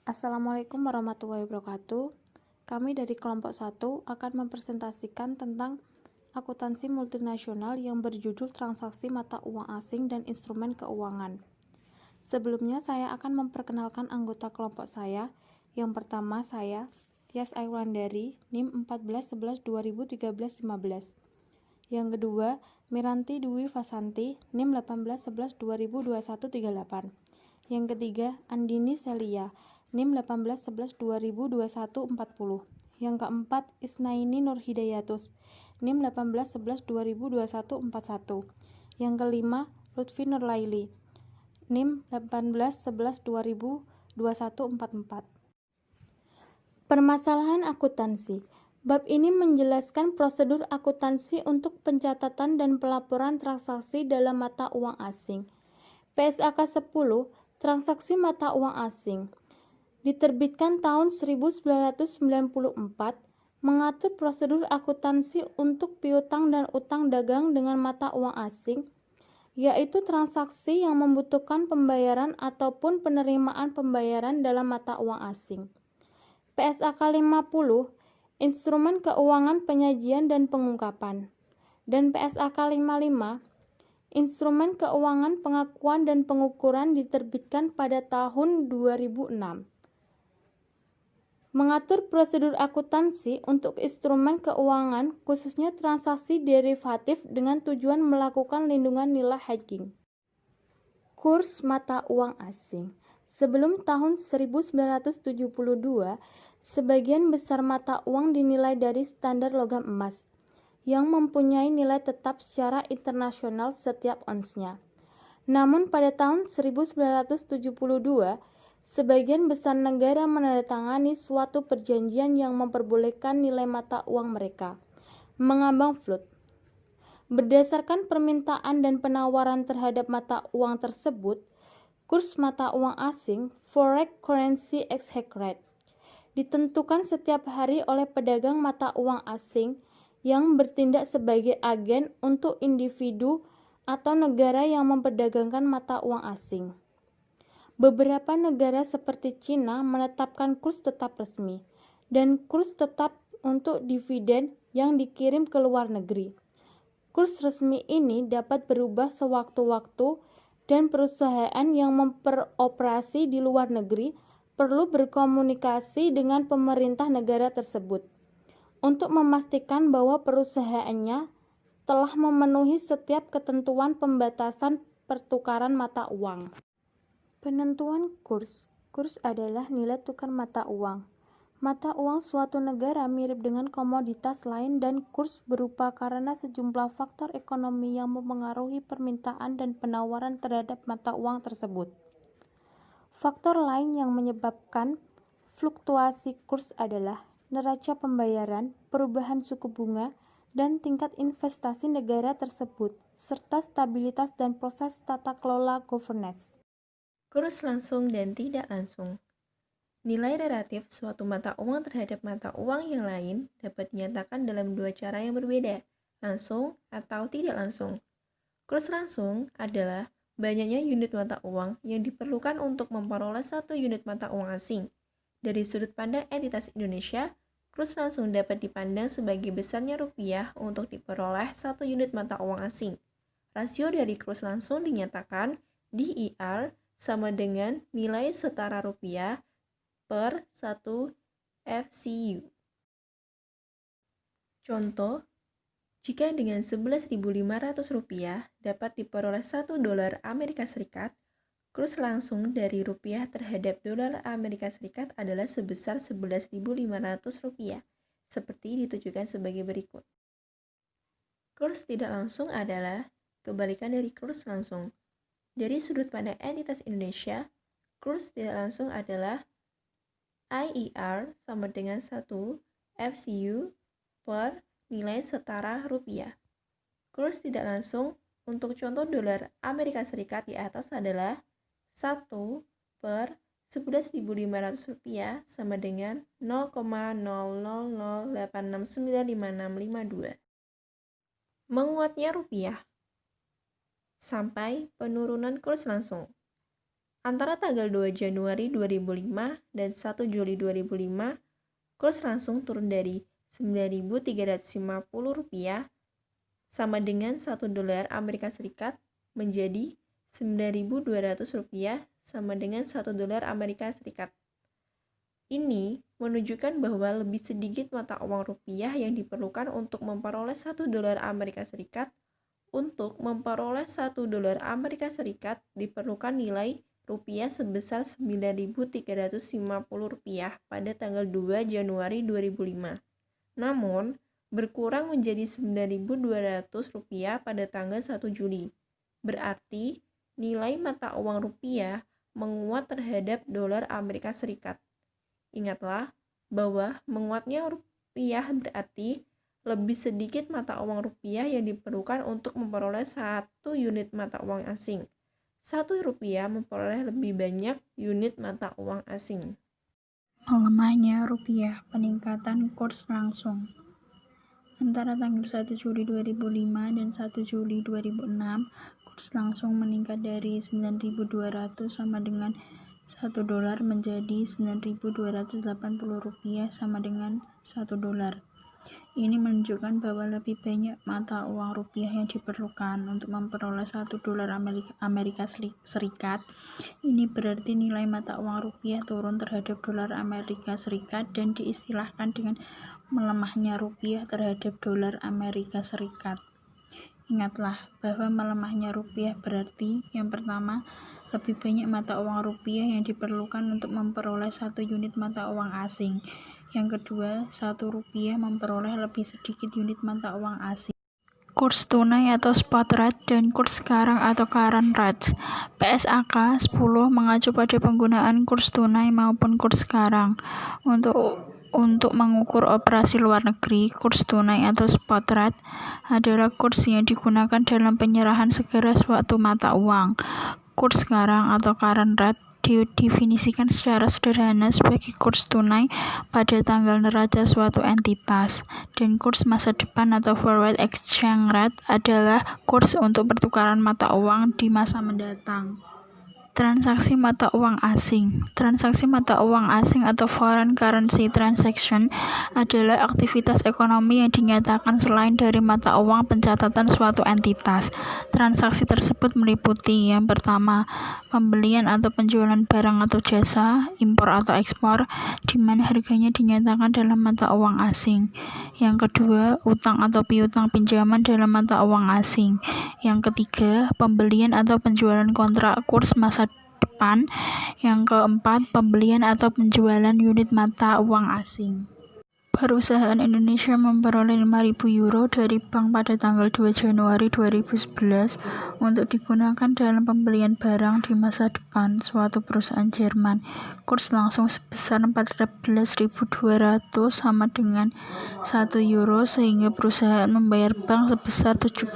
Assalamualaikum warahmatullahi wabarakatuh. Kami dari kelompok 1 akan mempresentasikan tentang akuntansi multinasional yang berjudul transaksi mata uang asing dan instrumen keuangan. Sebelumnya saya akan memperkenalkan anggota kelompok saya. Yang pertama saya, Tias Aiwandari, NIM 1411-2013-15. Yang kedua, Miranti Dwi Vasanti, NIM 1811-2021-38. Yang ketiga, Andini Celia, NIM 1811-2021-40. Yang keempat, Isnaini Nurhidayatus, NIM 1811-2021-41. Yang kelima, Lutfi Nurlaili, NIM 1811-2021-44. Permasalahan akuntansi. Bab ini menjelaskan prosedur akuntansi untuk pencatatan dan pelaporan transaksi dalam mata uang asing. PSAK 10, transaksi mata uang asing, diterbitkan tahun 1994, mengatur prosedur akuntansi untuk piutang dan utang dagang dengan mata uang asing, yaitu transaksi yang membutuhkan pembayaran ataupun penerimaan pembayaran dalam mata uang asing. PSAK 50, instrumen keuangan penyajian dan pengungkapan, dan PSAK 55, instrumen keuangan pengakuan dan pengukuran, diterbitkan pada tahun 2006. Mengatur prosedur akuntansi untuk instrumen keuangan, khususnya transaksi derivatif dengan tujuan melakukan lindungan nilai hedging. Kurs mata uang asing. Sebelum tahun 1972, sebagian besar mata uang dinilai dari standar logam emas, yang mempunyai nilai tetap secara internasional setiap onsnya. Namun pada tahun 1972, sebagian besar negara menandatangani suatu perjanjian yang memperbolehkan nilai mata uang mereka mengambang float. Berdasarkan permintaan dan penawaran terhadap mata uang tersebut, kurs mata uang asing (foreign currency exchange rate) ditentukan setiap hari oleh pedagang mata uang asing yang bertindak sebagai agen untuk individu atau negara yang memperdagangkan mata uang asing. Beberapa negara seperti Cina menetapkan kurs tetap resmi dan kurs tetap untuk dividen yang dikirim ke luar negeri. Kurs resmi ini dapat berubah sewaktu-waktu dan perusahaan yang memperoperasi di luar negeri perlu berkomunikasi dengan pemerintah negara tersebut untuk memastikan bahwa perusahaannya telah memenuhi setiap ketentuan pembatasan pertukaran mata uang. Penentuan kurs. Kurs adalah nilai tukar mata uang. Mata uang suatu negara mirip dengan komoditas lain dan kurs berupa karena sejumlah faktor ekonomi yang mempengaruhi permintaan dan penawaran terhadap mata uang tersebut. Faktor lain yang menyebabkan fluktuasi kurs adalah neraca pembayaran, perubahan suku bunga, dan tingkat investasi negara tersebut, serta stabilitas dan proses tata kelola governance. Kurs langsung dan tidak langsung. Nilai relatif suatu mata uang terhadap mata uang yang lain dapat dinyatakan dalam dua cara yang berbeda, langsung atau tidak langsung. Kurs langsung adalah banyaknya unit mata uang yang diperlukan untuk memperoleh satu unit mata uang asing. Dari sudut pandang entitas Indonesia, kurs langsung dapat dipandang sebagai besarnya rupiah untuk diperoleh satu unit mata uang asing. Rasio dari kurs langsung dinyatakan DIR sama dengan nilai setara rupiah per 1 FCU. Contoh, jika dengan 11.500 rupiah dapat diperoleh 1 dolar Amerika Serikat, kurs langsung dari rupiah terhadap dolar Amerika Serikat adalah sebesar 11.500 rupiah, seperti ditujukan sebagai berikut. Kurs tidak langsung adalah kebalikan dari kurs langsung. Dari sudut pandang entitas Indonesia, kurs tidak langsung adalah IER sama dengan 1 FCU per nilai setara rupiah. Kurs tidak langsung untuk contoh dolar Amerika Serikat di atas adalah 1 per 11.500 rupiah sama dengan 0,0008695652. Menguatnya rupiah sampai penurunan kurs langsung. Antara tanggal 2 Januari 2005 dan 1 Juli 2005, kurs langsung turun dari Rp9.350 sama dengan 1 dolar Amerika Serikat menjadi Rp9.200 sama dengan 1 dolar Amerika Serikat. Ini menunjukkan bahwa lebih sedikit mata uang rupiah yang diperlukan untuk memperoleh 1 dolar Amerika Serikat. Untuk memperoleh 1 dolar Amerika Serikat diperlukan nilai rupiah sebesar Rp9.350 pada tanggal 2 Januari 2005. Namun, berkurang menjadi Rp9.200 pada tanggal 1 Juli. Berarti, nilai mata uang rupiah menguat terhadap dolar Amerika Serikat. Ingatlah bahwa menguatnya rupiah berarti lebih sedikit mata uang rupiah yang diperlukan untuk memperoleh 1 unit mata uang asing. 1 rupiah memperoleh lebih banyak unit mata uang asing. Melemahnya rupiah, peningkatan kurs langsung. Antara tanggal 1 Juli 2005 dan 1 Juli 2006, kurs langsung meningkat dari 9.200 sama dengan 1 dolar menjadi Rp9.280 sama dengan 1 dolar. Ini menunjukkan bahwa lebih banyak mata uang rupiah yang diperlukan untuk memperoleh 1 dolar Amerika Serikat. Ini berarti nilai mata uang rupiah turun terhadap dolar Amerika Serikat dan diistilahkan dengan melemahnya rupiah terhadap dolar Amerika Serikat. Ingatlah bahwa melemahnya rupiah berarti yang pertama, lebih banyak mata uang rupiah yang diperlukan untuk memperoleh 1 unit mata uang asing. Yang kedua, 1 rupiah memperoleh lebih sedikit unit mata uang asing. Kurs tunai atau spot rate dan kurs sekarang atau current rate. PSAK 10 mengacu pada penggunaan kurs tunai maupun kurs sekarang. Untuk mengukur operasi luar negeri, kurs tunai atau spot rate adalah kurs yang digunakan dalam penyerahan segera suatu mata uang. Kurs sekarang atau current rate didefinisikan secara sederhana sebagai kurs tunai pada tanggal neraca suatu entitas, dan kurs masa depan atau forward exchange rate adalah kurs untuk pertukaran mata uang di masa mendatang. Transaksi mata uang asing. Transaksi mata uang asing atau foreign currency transaction adalah aktivitas ekonomi yang dinyatakan selain dari mata uang pencatatan suatu entitas. Transaksi tersebut meliputi yang pertama, pembelian atau penjualan barang atau jasa, impor atau ekspor, di mana harganya dinyatakan dalam mata uang asing. Yang kedua, utang atau piutang pinjaman dalam mata uang asing. Yang ketiga, pembelian atau penjualan kontrak kurs masa depan. Yang keempat, pembelian atau penjualan unit mata uang asing. Perusahaan Indonesia memperoleh 5.000 euro dari bank pada tanggal 2 Januari 2011 untuk digunakan dalam pembelian barang di masa depan suatu perusahaan Jerman. Kurs langsung sebesar 14.200 sama dengan 1 euro, sehingga perusahaan membayar bank sebesar 71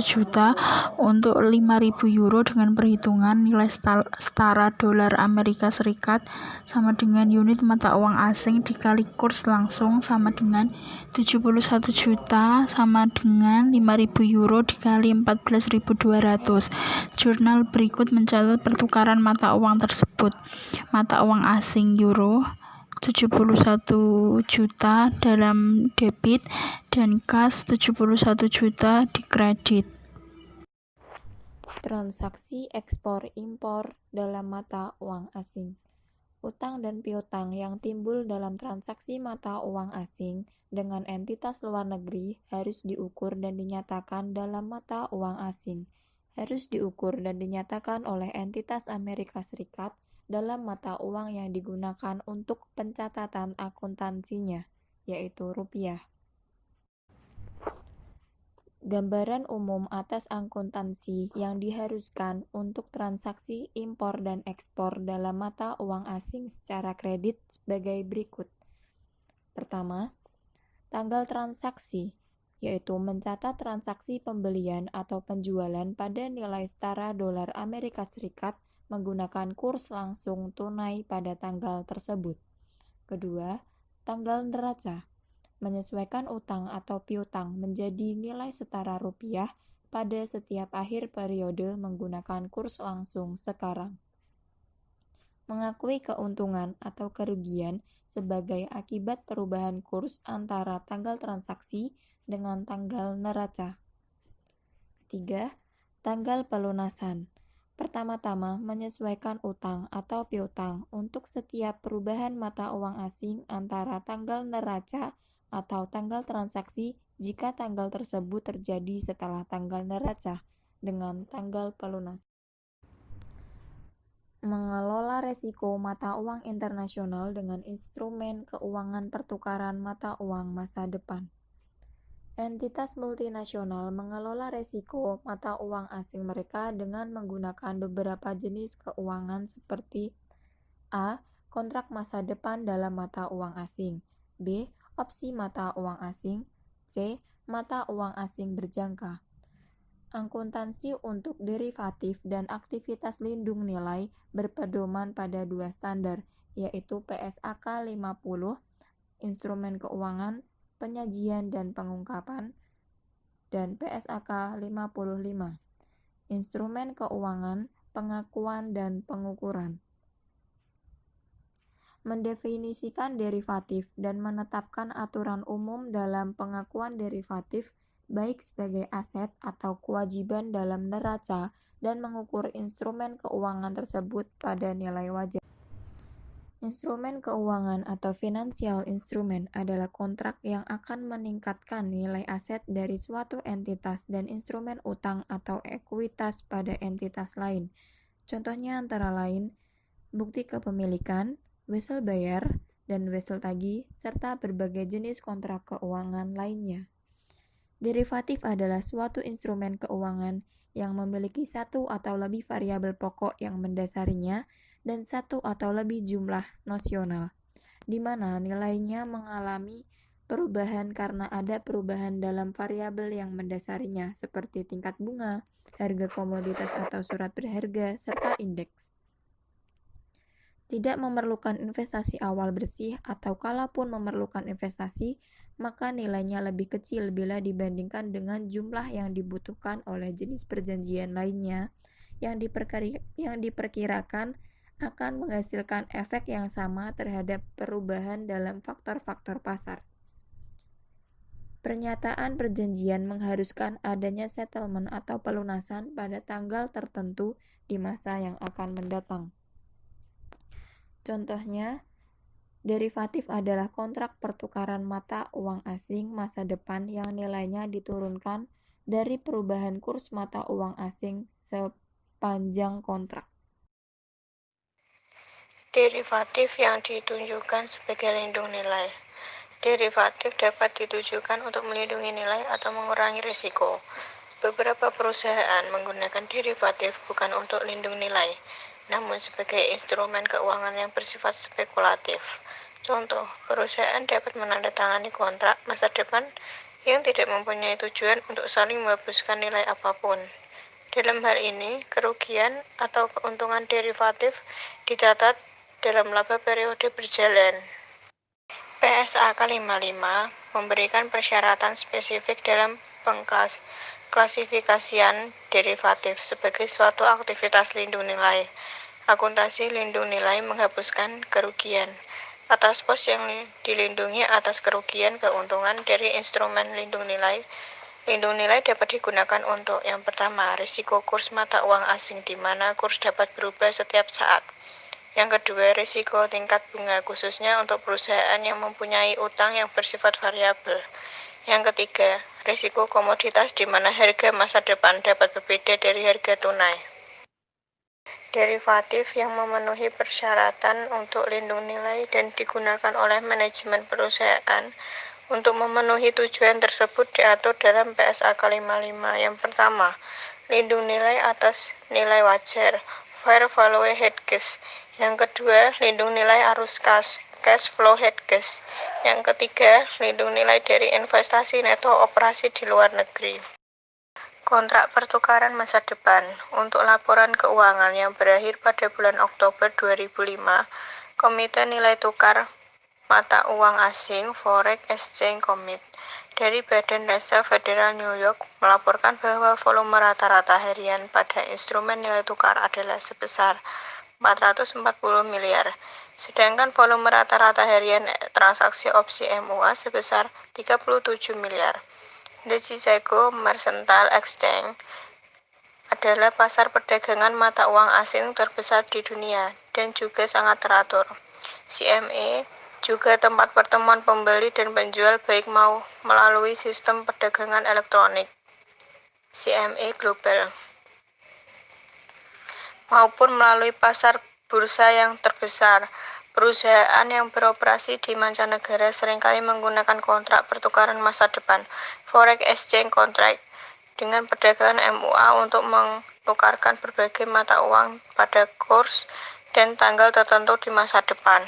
juta untuk 5.000 euro dengan perhitungan nilai setara dolar Amerika Serikat sama dengan unit mata uang asing dikali kurs langsung sama dengan 71 juta sama dengan 5.000 euro dikali 14.200. Jurnal berikut mencatat pertukaran mata uang tersebut. Mata uang asing euro 71 juta dalam debit dan kas 71 juta di kredit. Transaksi ekspor-impor dalam mata uang asing. Utang dan piutang yang timbul dalam transaksi mata uang asing dengan entitas luar negeri harus diukur dan dinyatakan dalam mata uang asing. Harus diukur dan dinyatakan oleh entitas Amerika Serikat dalam mata uang yang digunakan untuk pencatatan akuntansinya, yaitu rupiah. Gambaran umum atas akuntansi yang diharuskan untuk transaksi impor dan ekspor dalam mata uang asing secara kredit sebagai berikut. Pertama, tanggal transaksi, yaitu mencatat transaksi pembelian atau penjualan pada nilai setara dolar Amerika Serikat menggunakan kurs langsung tunai pada tanggal tersebut. Kedua, tanggal neraca, menyesuaikan utang atau piutang menjadi nilai setara rupiah pada setiap akhir periode menggunakan kurs langsung sekarang. mengakui keuntungan atau kerugian sebagai akibat perubahan kurs antara tanggal transaksi dengan tanggal neraca. Ketiga, tanggal pelunasan. Pertama-tama, menyesuaikan utang atau piutang untuk setiap perubahan mata uang asing antara tanggal neraca atau tanggal transaksi jika tanggal tersebut terjadi setelah tanggal neraca dengan tanggal pelunasan. Mengelola resiko mata uang internasional dengan instrumen keuangan pertukaran mata uang masa depan. Entitas multinasional mengelola resiko mata uang asing mereka dengan menggunakan beberapa jenis keuangan seperti A. Kontrak masa depan dalam mata uang asing. B. Opsi mata uang asing. C. Mata uang asing berjangka. Akuntansi untuk derivatif dan aktivitas lindung nilai berpedoman pada dua standar, yaitu PSAK 50, instrumen keuangan, penyajian dan pengungkapan, dan PSAK 55, instrumen keuangan, pengakuan dan pengukuran. Mendefinisikan derivatif dan menetapkan aturan umum dalam pengakuan derivatif baik sebagai aset atau kewajiban dalam neraca dan mengukur instrumen keuangan tersebut pada nilai wajar. Instrumen keuangan atau financial instrument adalah kontrak yang akan meningkatkan nilai aset dari suatu entitas dan instrumen utang atau ekuitas pada entitas lain. Contohnya antara lain, bukti kepemilikan, wesel bayar, dan wesel tagih, serta berbagai jenis kontrak keuangan lainnya. Derivatif adalah suatu instrumen keuangan yang memiliki satu atau lebih variabel pokok yang mendasarinya dan satu atau lebih jumlah nosional, di mana nilainya mengalami perubahan karena ada perubahan dalam variabel yang mendasarinya, seperti tingkat bunga, harga komoditas atau surat berharga, serta indeks. Tidak memerlukan investasi awal bersih atau kalaupun memerlukan investasi, maka nilainya lebih kecil bila dibandingkan dengan jumlah yang dibutuhkan oleh jenis perjanjian lainnya yang diperkirakan akan menghasilkan efek yang sama terhadap perubahan dalam faktor-faktor pasar. Pernyataan perjanjian mengharuskan adanya settlement atau pelunasan pada tanggal tertentu di masa yang akan mendatang. Contohnya, derivatif adalah kontrak pertukaran mata uang asing masa depan yang nilainya diturunkan dari perubahan kurs mata uang asing sepanjang kontrak. Derivatif yang ditunjukkan sebagai lindung nilai. Derivatif dapat ditujukan untuk melindungi nilai atau mengurangi risiko. Beberapa perusahaan menggunakan derivatif bukan untuk lindung nilai, namun sebagai instrumen keuangan yang bersifat spekulatif. Contoh, perusahaan dapat menandatangani kontrak masa depan yang tidak mempunyai tujuan untuk saling menghapuskan nilai apapun. Dalam hal ini, kerugian atau keuntungan derivatif dicatat dalam laba periode berjalan. PSAK 55 memberikan persyaratan spesifik dalam pengklasifikasian derivatif sebagai suatu aktivitas lindung nilai. Akuntansi lindung nilai menghapuskan kerugian atas pos yang dilindungi atas kerugian keuntungan dari instrumen lindung nilai. Lindung nilai dapat digunakan untuk yang pertama, risiko kurs mata uang asing di mana kurs dapat berubah setiap saat. Yang kedua, risiko tingkat bunga khususnya untuk perusahaan yang mempunyai utang yang bersifat variabel. Yang ketiga, risiko komoditas di mana harga masa depan dapat berbeda dari harga tunai. Derivatif yang memenuhi persyaratan untuk lindung nilai dan digunakan oleh manajemen perusahaan untuk memenuhi tujuan tersebut diatur dalam PSAK 55. Yang pertama, lindung nilai atas nilai wajar, fair value hedges. Yang kedua, lindung nilai arus kas, cash flow hedges. Yang ketiga, lindung nilai dari investasi neto operasi di luar negeri. Kontrak pertukaran masa depan. Untuk laporan keuangan yang berakhir pada bulan Oktober 2005, Komite Nilai Tukar Mata Uang Asing Foreign Exchange Committee dari Badan Reserve Federal New York melaporkan bahwa volume rata-rata harian pada instrumen nilai tukar adalah sebesar 440 miliar. Sedangkan volume rata-rata harian transaksi opsi MUA sebesar 37 miliar. The Chicago Mercantile Exchange adalah pasar perdagangan mata uang asing terbesar di dunia dan juga sangat teratur. CME juga tempat pertemuan pembeli dan penjual baik mau melalui sistem perdagangan elektronik CME Global maupun melalui pasar bursa yang terbesar. Perusahaan yang beroperasi di mancanegara seringkali menggunakan kontrak pertukaran masa depan (forex exchange contract) dengan perdagangan MUA untuk menukarkan berbagai mata uang pada kurs dan tanggal tertentu di masa depan.